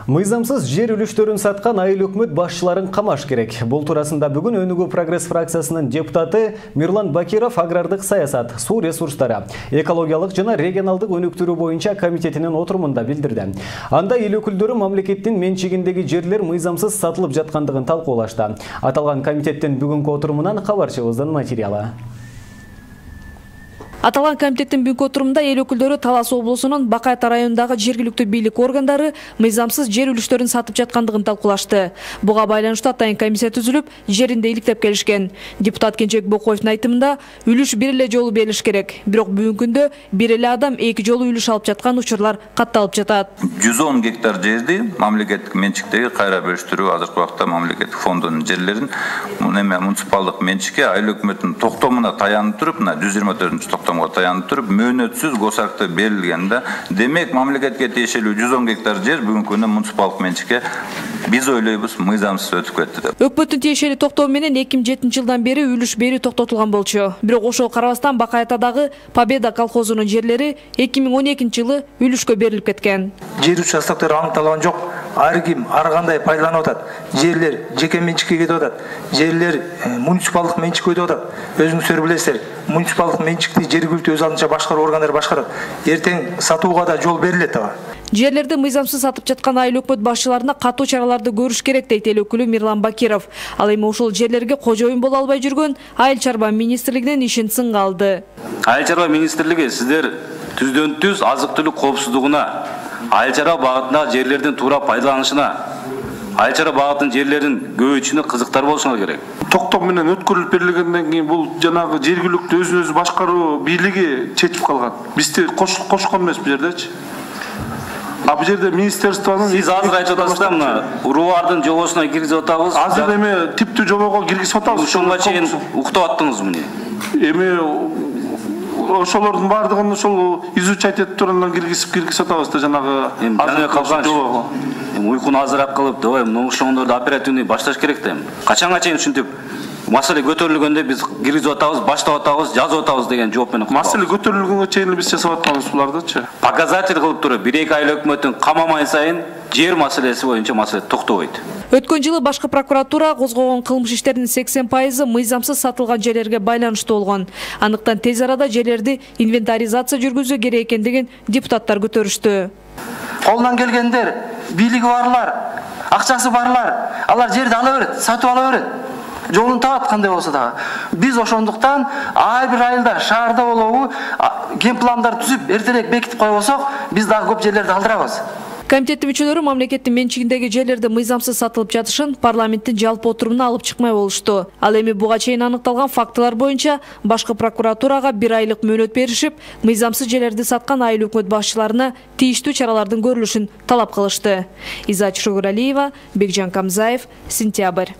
Мыйзамсыз жер үлүштөрүн саткан айыл өкмөт башчыларын камаш керек. Бул туурасында бүгүн Өнүгүү Прогресс фракциясынын депутаты Мирлан Бакиров агрардык саясат, суу ресурстары, экологиялык жана регионалдык өнүктүрүү боюнча комитетинин отурумунда билдирди. Анда эл өкүлдөрү мамлекеттин менчигиндеги жерлер мыйзамсыз сатылып жаткандыгын талкуулашты. Аталган комитеттин бүгүнкү отурумунан кабарчыбыздын материалы. Аталган комитеттин бүгүнкү отурумунда эл өкүлдөрү Талас облусунун Бакайта районундагы жергиликтүү бийлик органдары мыйзамсыз жер үлүштөрүн сатып жаткандыгын талкуулашты. Буга байланыштуу атайын комиссия түзүлүп, жеринде иликтеп келишкен. Депутат Кенжебек Бокоевдун айтымында, үлүш бир эле жолу берилиш керек. Бирок бүгүнкү күндө бир эле адам эки жолу үлүш алып жаткан учурлар катталып жатат. 110 гектар жерди мамлекеттик менчиктеги кайра бөлүштүрүү азыркы убакта мамлекеттик фондунун жерлерин муниципалдык менчикке айыл өкмөтүнүн токтомуна таянып туруп, 124 таянып туруп, мөөнөтсүз госакты берилгенде, демек мамлекетке тиешелүү 110 гектар жер бүгүнкү күндө муниципалдык менчикке биз ойлойбуз мыйзамсыз өтүп кетти деп. Өкмөттүн тиешелүү токтоо менен 2007 жылдан бери үлүш берүү токтотулган болчу. Бирок ошого карабастан Бакайтадагы Победа колхозунун жерлери 2012 жылы үлүшкө берилип кеткен. Жер участоктор аныкталган жок. Ар ким ар кандай пайдаланып атат. Жерлер жеке менчикке кетип атат. Жерлер муниципалдык менчикке өтүп атат. Өзүңүздөр билесиздер, муниципалдык менчикти жергиликтүү өз алдынча башкаруу органдары башкарат. Эртең сатууга да жол берилет ага. Жерлерди мыйзамсыз сатып жаткан айыл өкмөт башчыларына катуу чараларды көрүш керек дейт эл өкүлү Мирлан Бакиров. Ал эми ушул жерлерге кожоюн боло албай жүргөн Айыл чарба министрлигинин ишин сынга алды. Айыл чарба министрлиги сиздер түздөн-түз азык-түлүк коопсуздугуна, айыл чарба багытындагы жерлердин туура пайдаланышына, айыл чарба багытынын жерлерин көбөйтүүнү кызыктар болушуңар керек. Токтом менен өткөрүлүп берилгенден кийин бул жанагы жергиликтүү өзүн өзү башкаруу бийлиги чечип калган. Бизди кошкон эмес бу жердечи. А бу жерде министерствонун сиз азыр айтып атасыздар, мына уруулардын жобосуна киргизип атабыз. Азыр эми типтүү жобого киргизип атабыз. Ушунга чейин уктап аттыңыз муну. Эми ошолордун бардыгын ошол изучать этип тургандан киргизип атабыз да жанагы азыр калган жобого. Уйкуну азыраак кылып, давай мына ошондорду оперативный башташ керек да эми. Качанга чейин ушинтип маселе көтөрүлгөндө биз киргизип атабыз, баштап атабыз, жазып атабыз деген жооп менен. Маселе көтөрүлгөнгө чейин биз жасап атканбыз булардычы. Показатель кылып туруп, 1-2 айыл өкмөтүн камамай сайын жер маселеси боюнча маселе токтобойт. Өткөн жылы башкы прокуратура козгогон кылмыш иштердин 80% мыйзамсыз сатылган жерлерге байланыштуу болгон. Андыктан тез арада жерлерди инвентаризация жүргүзүү керек экендигин депутаттар көтөрүштү. Колунан келгендер, бийлиги барлар, акчасы барлар, алар жерди ала берет, сатып ала берет. Жолун табат кандай болсо да. Биз ошондуктан ар бир айылда, шаарда болобу, кен пландар түзүп, эртерээк бекитип койбосок, биз дагы көп жерлерди алдырабыз. Комитеттин мүчөлөрү мамлекеттин менчигиндеги жерлерди мыйзамсыз сатылып жатышын парламенттин жалпы отурумуна алып чыкмай болушту. Ал эми буга чейин аныкталган фактылар боюнча башкы прокуратурага 1 айлык мөөнөт беришип, мыйзамсыз жерлерди саткан айыл өкмөт башчыларына тийиштүү чаралардын көрүлүшүн талап кылышты. Иза Чургуралиева, Бекжан Камзаев, Сентябрь.